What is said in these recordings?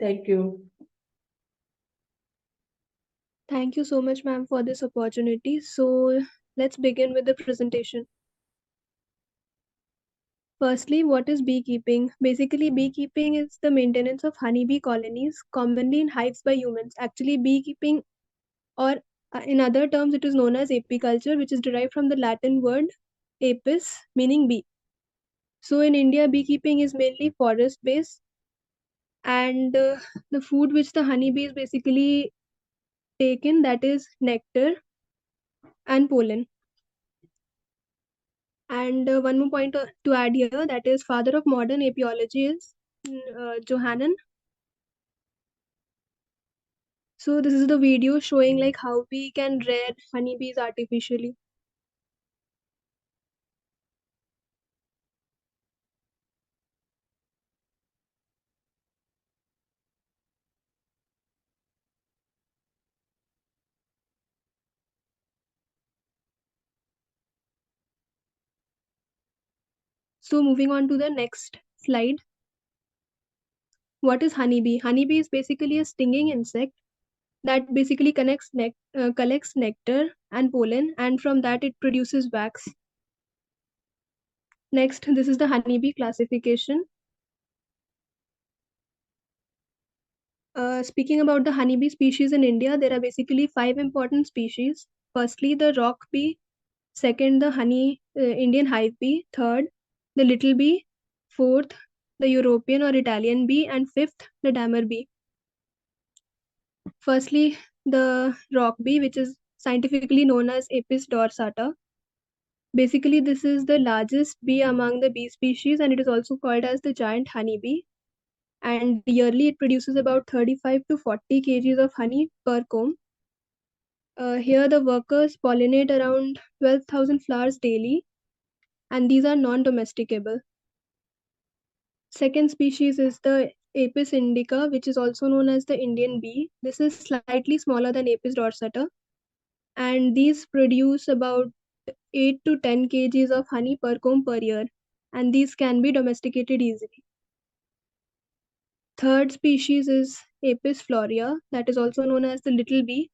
Thank you. Thank you so much, ma'am, for this opportunity. So, let's begin with the presentation. Firstly, what is beekeeping? Basically, beekeeping is the maintenance of honeybee colonies, commonly in hives by humans. Actually, beekeeping, or in other terms, it is known as apiculture, which is derived from the Latin word apis, meaning bee. So, in India, beekeeping is mainly forest based, and the food which the honeybee is basically taken, that is nectar and pollen. And one more point to add here, that is father of modern apiology is Johannan. So this is the video showing like how we can rear honeybees artificially. So moving on to the next slide. What is honeybee? Honeybee is basically a stinging insect that basically collects nectar and pollen, and from that it produces wax. Next, this is the honeybee classification. Speaking about the honeybee species in India, there are basically 5 important species. Firstly, the rock bee. Second, the Indian hive bee. Third, the little bee. Fourth, the European or Italian bee. And fifth, the dammer bee. Firstly, the rock bee, which is scientifically known as Apis dorsata. Basically, this is the largest bee among the bee species, and it is also called as the giant honeybee. And yearly, it produces about 35 to 40 kgs of honey per comb. Here, the workers pollinate around 12,000 flowers daily, and these are non-domesticable. Second species is the Apis indica, which is also known as the Indian bee. This is slightly smaller than Apis dorsata, and these produce about 8 to 10 kgs of honey per comb per year, and these can be domesticated easily. Third species is Apis florea, that is also known as the little bee.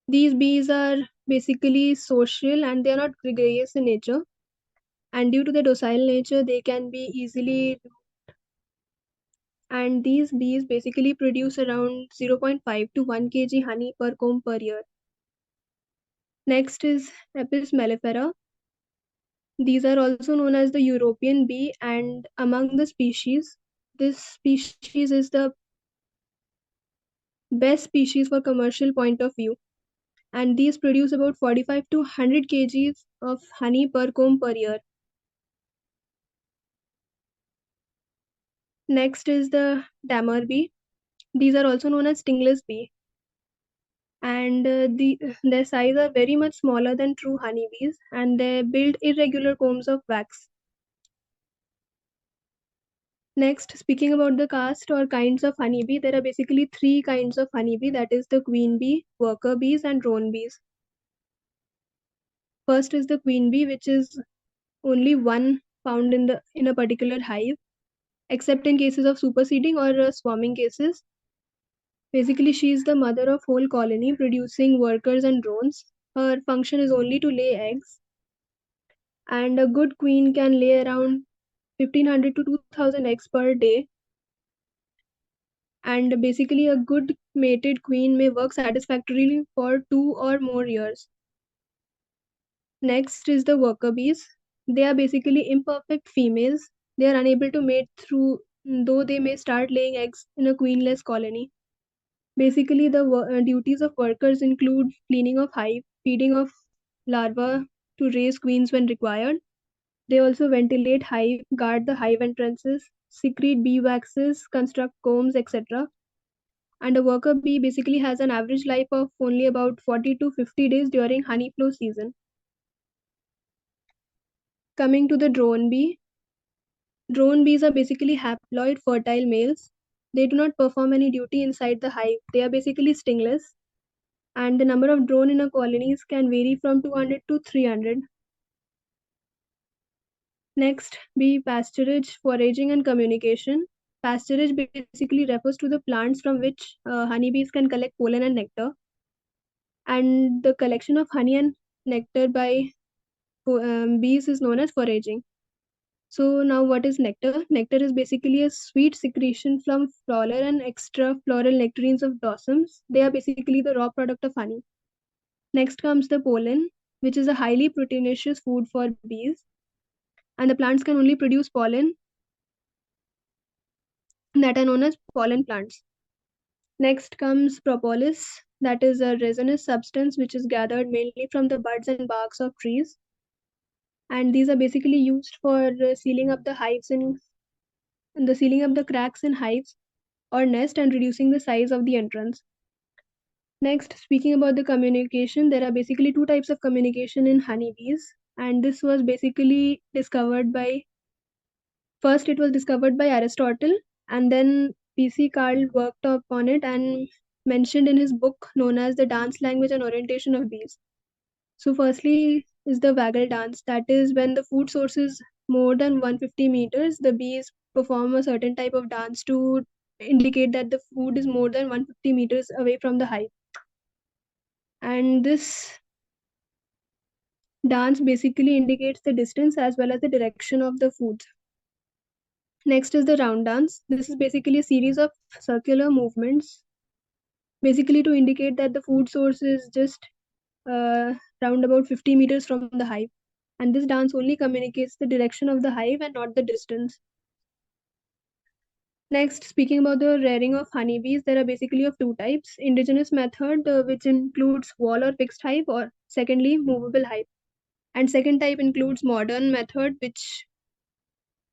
These bees are basically social and they are not gregarious in nature, and due to their docile nature, they can be easily, and these bees basically produce around 0.5 to 1 kg honey per comb per year. Next is Apis mellifera. These are also known as the European bee, and among the species, this species is the best species for commercial point of view, and these produce about 45 to 100 kgs of honey per comb per year. Next is the dammer bee. These are also known as stingless bee, and their size are very much smaller than true honeybees, and they build irregular combs of wax. Next, speaking about the caste or kinds of honeybee, there are basically 3 kinds of honeybee, that is the queen bee, worker bees, and drone bees. First is the queen bee, which is only one found in a particular hive, except in cases of superseding or swarming cases. Basically, she is the mother of whole colony, producing workers and drones. Her function is only to lay eggs, and a good queen can lay around 1500 to 2000 eggs per day. And basically, a good mated queen may work satisfactorily for 2 or more years. Next is the worker bees. They are basically imperfect females. They are unable to mate through, though they may start laying eggs in a queenless colony. Basically, the duties of workers include cleaning of hive, feeding of larvae to raise queens when required. They also ventilate hive, guard the hive entrances, secrete bee waxes, construct combs, etc. And a worker bee basically has an average life of only about 40 to 50 days during honey flow season. Coming to the drone bee, drone bees are basically haploid fertile males. They do not perform any duty inside the hive. They are basically stingless, and the number of drone in a colonies can vary from 200 to 300. Next, bee pasturage, foraging, and communication. Pasturage basically refers to the plants from which honeybees can collect pollen and nectar, and the collection of honey and nectar by bees is known as foraging. So now what is nectar? Nectar is basically a sweet secretion from floral and extra floral nectarines of blossoms. They are basically the raw product of honey. Next comes the pollen, which is a highly proteinaceous food for bees, and the plants can only produce pollen that are known as pollen plants. Next comes propolis, that is a resinous substance which is gathered mainly from the buds and barks of trees, and these are basically used for sealing up the hives in the sealing up the cracks in hives or nest and reducing the size of the entrance. Next, speaking about the communication, there are basically two types of communication in honeybees, and this was basically discovered by first it was discovered by Aristotle, and then P.C. Carl worked upon it and mentioned in his book known as The Dance Language and Orientation of Bees. So, firstly, is the waggle dance, that is, when the food source is more than 150 meters, the bees perform a certain type of dance to indicate that the food is more than 150 meters away from the hive. And this dance basically indicates the distance as well as the direction of the food. Next is the round dance. This is basically a series of circular movements, basically to indicate that the food source is just round about 50 meters from the hive. And this dance only communicates the direction of the hive and not the distance. Next, speaking about the rearing of honeybees, there are basically of two types. Indigenous method, which includes wall or fixed hive, or secondly, movable hive. And second type includes modern method, which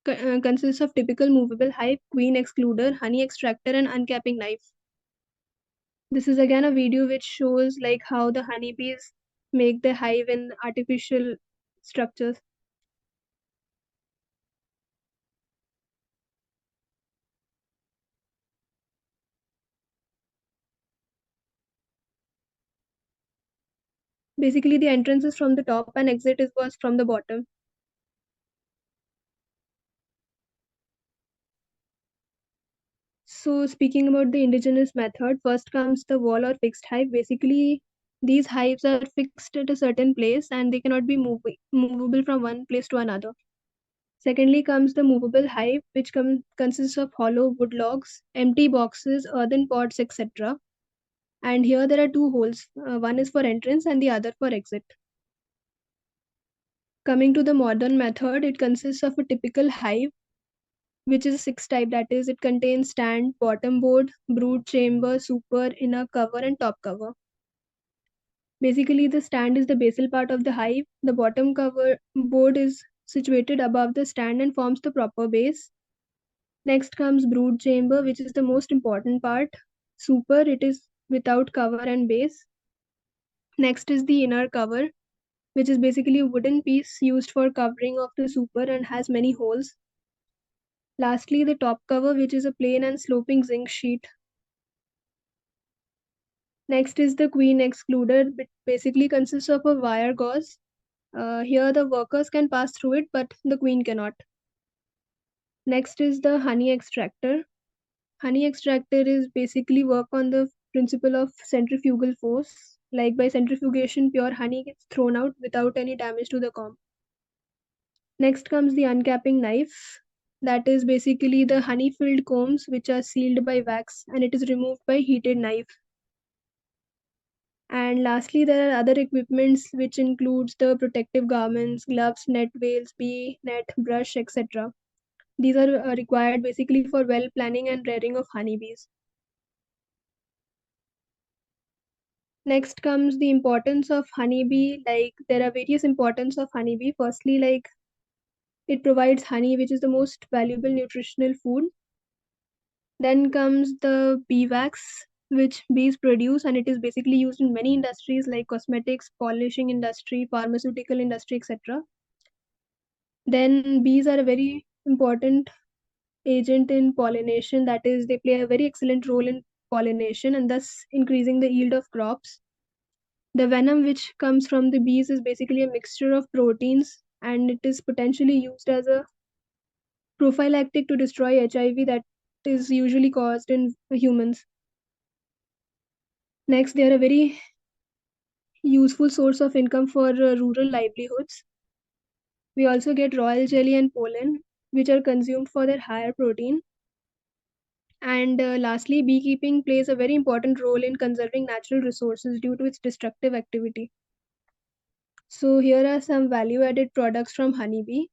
consists of typical movable hive, queen excluder, honey extractor, and uncapping knife. This is again a video which shows like how the honeybees make the hive in artificial structures. Basically, the entrance is from the top and exit was from the bottom. So, speaking about the indigenous method, first comes the wall or fixed hive. Basically, these hives are fixed at a certain place and they cannot be movable from one place to another. Secondly comes the movable hive, which consists of hollow wood logs, empty boxes, earthen pots, etc. And here there are two holes. One is for entrance and the other for exit. Coming to the modern method, it consists of a typical hive, which is a six type. That is, it contains stand, bottom board, brood chamber, super, inner cover, and top cover. Basically, the stand is the basal part of the hive. The bottom cover board is situated above the stand and forms the proper base. Next comes brood chamber, which is the most important part. Super, it is without cover and base. Next is the inner cover, which is basically a wooden piece used for covering of the super and has many holes. Lastly, the top cover, which is a plain and sloping zinc sheet. Next is the queen excluder, which basically consists of a wire gauze. Here the workers can pass through it, but the queen cannot. Next is the honey extractor. Honey extractor is basically work on the principle of centrifugal force. Like by centrifugation, pure honey gets thrown out without any damage to the comb. Next comes the uncapping knife. That is basically the honey filled combs which are sealed by wax and it is removed by heated knife. And lastly, there are other equipments which includes the protective garments, gloves, net veils, bee net, brush, etc. These are required basically for well planning and rearing of honeybees. Next comes the importance of honeybee. Like there are various importance of honeybee. Firstly, like it provides honey, which is the most valuable nutritional food. Then comes the bee wax, which bees produce, and it is basically used in many industries like cosmetics, polishing industry, pharmaceutical industry, etc. Then bees are a very important agent in pollination. That is, they play a very excellent role in pollination and thus increasing the yield of crops. The venom which comes from the bees is basically a mixture of proteins and it is potentially used as a prophylactic to destroy HIV that is usually caused in humans. Next, they are a very useful source of income for rural livelihoods. We also get royal jelly and pollen, which are consumed for their higher protein. And lastly, beekeeping plays a very important role in conserving natural resources due to its destructive activity. So here are some value-added products from honeybee.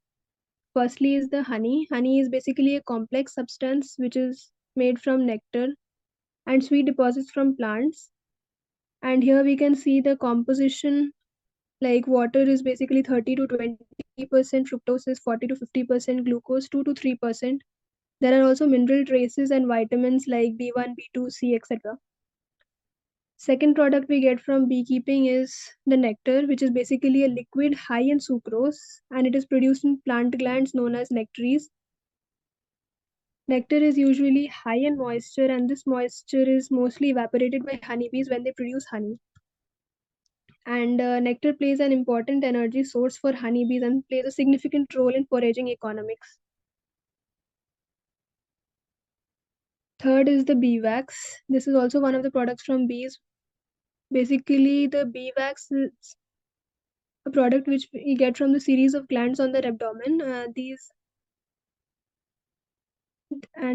Firstly is the honey. Honey is basically a complex substance which is made from nectar and sweet deposits from plants. And here we can see the composition, like water is basically 30 to 20%, fructose is 40 to 50%, glucose 2 to 3%. There are also mineral traces and vitamins like B1, B2, C, etc. Second product we get from beekeeping is the nectar, which is basically a liquid high in sucrose, and it is produced in plant glands known as nectaries. Nectar is usually high in moisture, and this moisture is mostly evaporated by honeybees when they produce honey. And nectar plays an important energy source for honeybees and plays a significant role in foraging economics. Third is the bee wax. This is also one of the products from bees. Basically, the bee wax is a product which we get from the series of glands on their abdomen.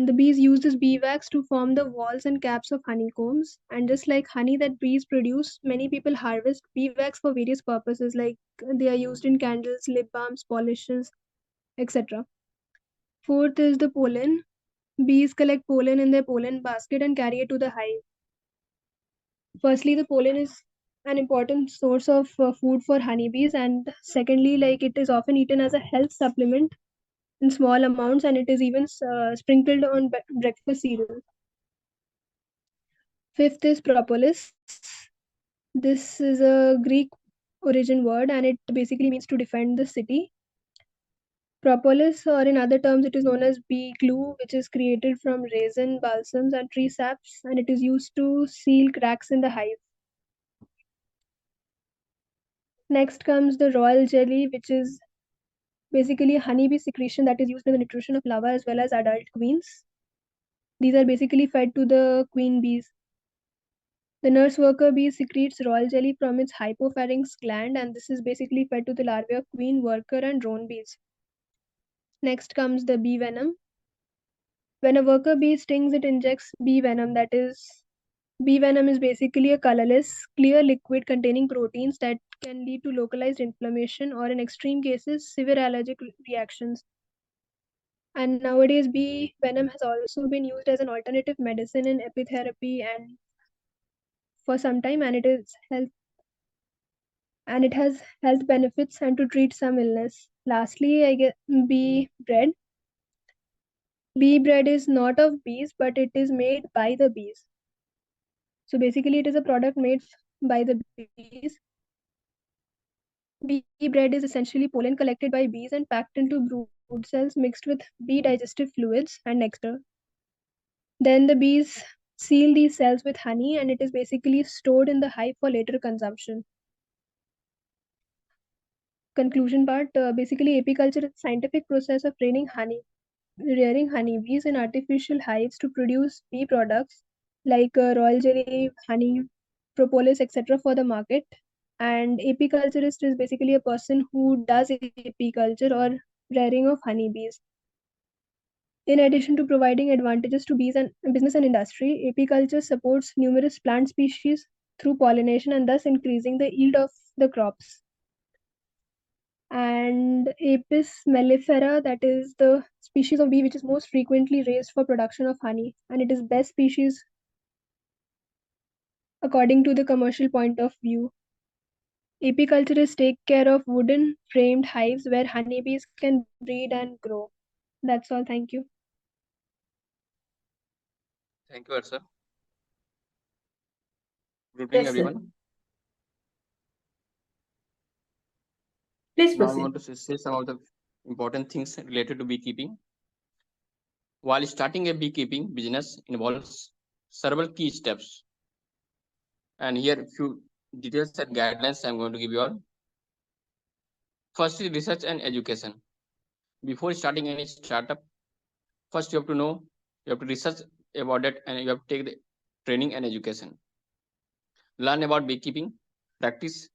The bees use this bee wax to form the walls and caps of honeycombs. And just like honey that bees produce, many people harvest bee wax for various purposes, like they are used in candles, lip balms, polishes, etc. Fourth is the pollen. Bees collect pollen in their pollen basket and carry it to the hive. Firstly, the pollen is an important source of food for honeybees, and secondly, like it is often eaten as a health supplement in small amounts, and it is even sprinkled on breakfast cereal. Fifth is propolis. This is a Greek origin word, and it basically means to defend the city. Propolis, or in other terms, it is known as bee glue, which is created from resin, balsams, and tree saps, and it is used to seal cracks in the hive. Next comes the royal jelly, which is basically a honeybee secretion that is used in the nutrition of larvae as well as adult queens. These are basically fed to the queen bees. The nurse worker bee secretes royal jelly from its hypopharynx gland, and this is basically fed to the larvae of queen, worker, and drone bees. Next comes the bee venom. When a worker bee stings, it injects bee venom. That is, bee venom is basically a colorless, clear liquid containing proteins that can lead to localized inflammation or, in extreme cases, severe allergic reactions. And nowadays, bee venom has also been used as an alternative medicine in epitherapy and for some time, and it has health benefits and to treat some illness. Lastly, I get bee bread. Bee bread is not of bees, but it is made by the bees. So basically, it is a product made by the bees. Bee bread is essentially pollen collected by bees and packed into brood cells mixed with bee digestive fluids and nectar. Then the bees seal these cells with honey, and it is basically stored in the hive for later consumption. Conclusion part, basically apiculture is a scientific process of rearing honeybees in artificial hives to produce bee products like royal jelly, honey, propolis, etc. for the market. And apiculturist is basically a person who does apiculture or rearing of honeybees. In addition to providing advantages to bees and business and industry, apiculture supports numerous plant species through pollination and thus increasing the yield of the crops. And Apis mellifera, that is the species of bee which is most frequently raised for production of honey, and it is best species according to the commercial point of view. Apiculturists take care of wooden framed hives where honeybees can breed and grow. That's all. Thank you. Thank you, Harsha. Good evening, Yes, sir. everyone. Please Now I proceed. want to say some of the important things related to beekeeping. While starting a beekeeping business involves several key steps. And here a few details and guidelines I'm going to give you all. Firstly, research and education. Before starting any startup, first you have to know You have to research about it and you have to take the training and education. Learn about beekeeping, practice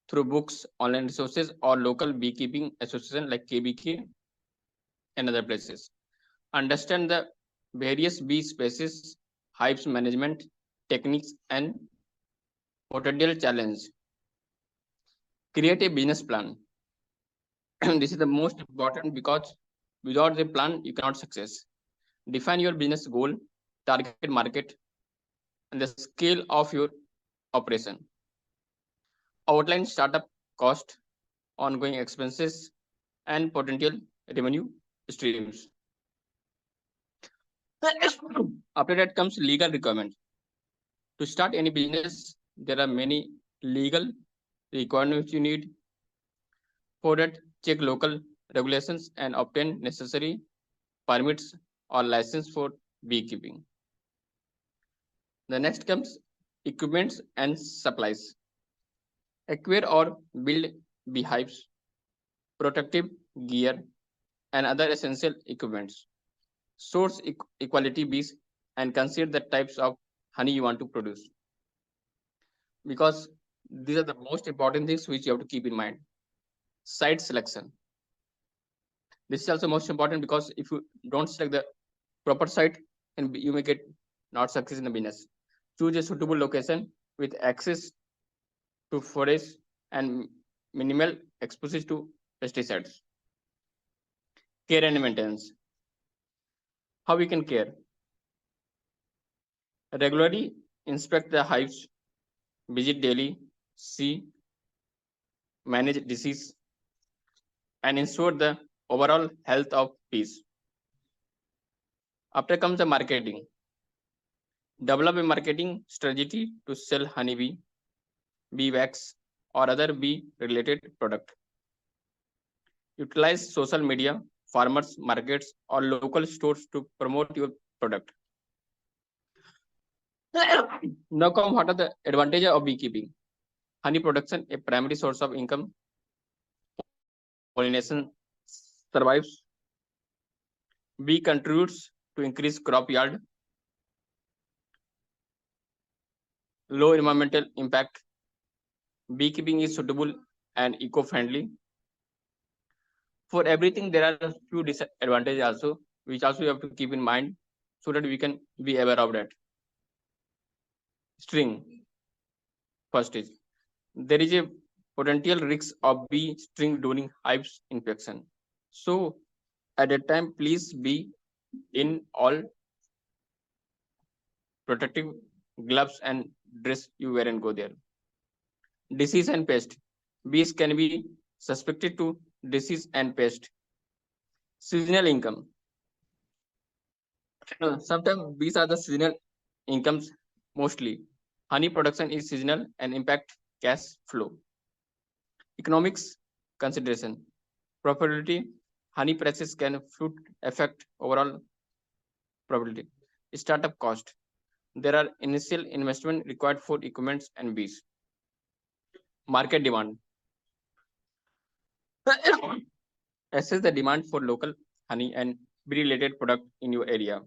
through books, online resources, or local beekeeping association like KBK and other places. Understand the various bee species, hives management techniques, and potential challenge. Create a business plan. This is the most important because without the plan, you cannot success. Define your business goal, target market, and the scale of your operation. Outline startup cost, ongoing expenses, and potential revenue streams. After that comes legal requirement. To start any business, there are many legal requirements you need. For that, check local regulations and obtain necessary permits or license for beekeeping. The next comes equipments and supplies. Acquire or build beehives, protective gear, and other essential equipments. Source equality bees and consider the types of honey you want to produce. Because these are the most important things which you have to keep in mind. Site selection. This is also most important because if you don't select the proper site, and you may get not success in the business. Choose a suitable location with access to forest and minimal exposure to pesticides. Care and maintenance. How we can care? Regularly inspect the hives, visit daily, see, manage disease, and ensure the overall health of bees. After comes the marketing. Develop a marketing strategy to sell honeybee, bee wax, or other bee related product. Utilize social media, farmers markets, or local stores to promote your product. Now come what are the advantages of beekeeping? Honey production, a primary source of income. Pollination survives. Bee contributes to increase crop yield. Low environmental impact. Beekeeping is suitable and eco-friendly. For everything, there are a few disadvantages also, which also you have to keep in mind so that we can be aware of that. String. First is there is a potential risk of bee sting during hives infection. So at that time, please be in all protective gloves and dress you wear and go there. Disease and pest. Bees can be suspected to disease and pest. Seasonal income. Sometimes bees are the seasonal incomes mostly. Honey production is seasonal and impact cash flow. Economics consideration. Profitability. Honey prices can affect overall profitability. Startup cost. There are initial investment required for equipments and bees. Market demand. Assess the demand for local honey and bee-related product in your area.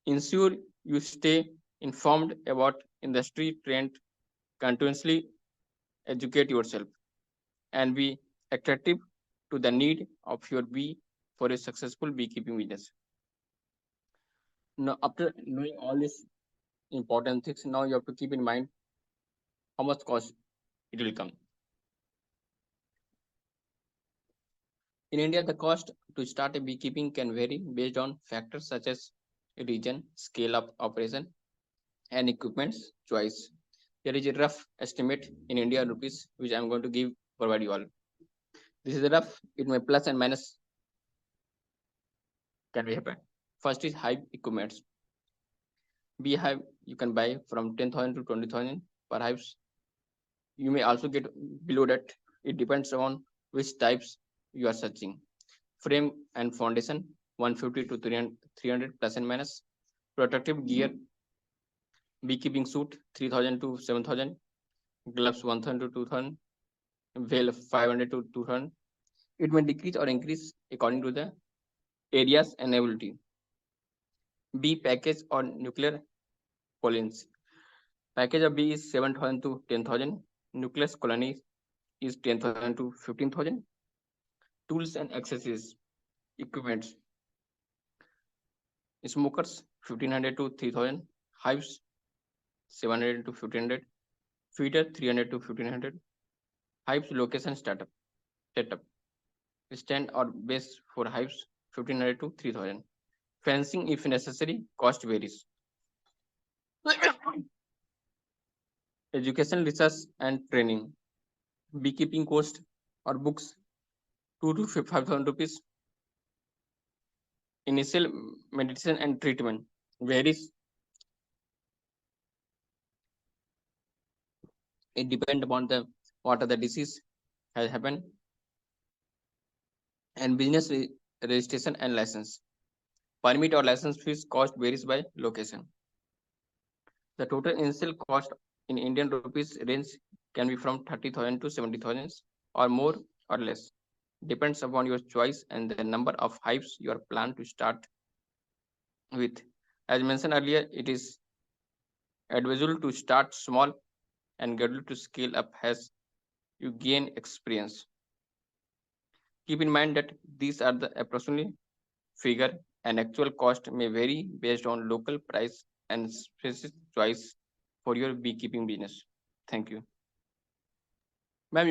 Ensure you stay informed about industry trend, continuously educate yourself, and be attractive to the need of your bee for a successful beekeeping business. Now, after knowing all these important things, now you have to keep in mind how much cost it will come. In India, the cost to start a beekeeping can vary based on factors such as region, scale of operation, and equipment's choice. There is a rough estimate in India rupees, which I'm going to provide you all. This is a rough, it may plus and minus can be happen. First is hive equipments. Beehive you can buy from 10,000 to 20,000 per hives. You may also get below that. It depends on which types you are searching. Frame and foundation 150 to 300 plus and minus. Protective gear, beekeeping suit 3,000 to 7,000. Gloves 1,000 to 2,000. Veil 500 to 2,000. It may decrease or increase according to the areas and ability. Bee package or nuclear colonies. Package of bee is 7,000 to 10,000. Nucleus colony is 10,000 to 15,000. Tools and accessories, equipments. Smokers 1,500 to 3,000. Hives 700 to 1,500. Feeder 300 to 1,500. Hives location startup setup. Stand or base for hives 1,500 to 3,000. Fencing if necessary, cost varies. Education, research and training. Beekeeping cost or books 2 to 5,000 rupees. Initial medicine and treatment varies. It depends upon the what are the disease has happened, and business registration and license. Permit or license fees cost varies by location. The total initial cost in Indian rupees range can be from 30,000 to 70,000 or more or less. Depends upon your choice and the number of hives you are planned to start with. As mentioned earlier, it is advisable to start small and gradually to scale up as you gain experience. Keep in mind that these are the approximate figure and actual cost may vary based on local price and specific choice for your beekeeping business. Thank you. Ma'am,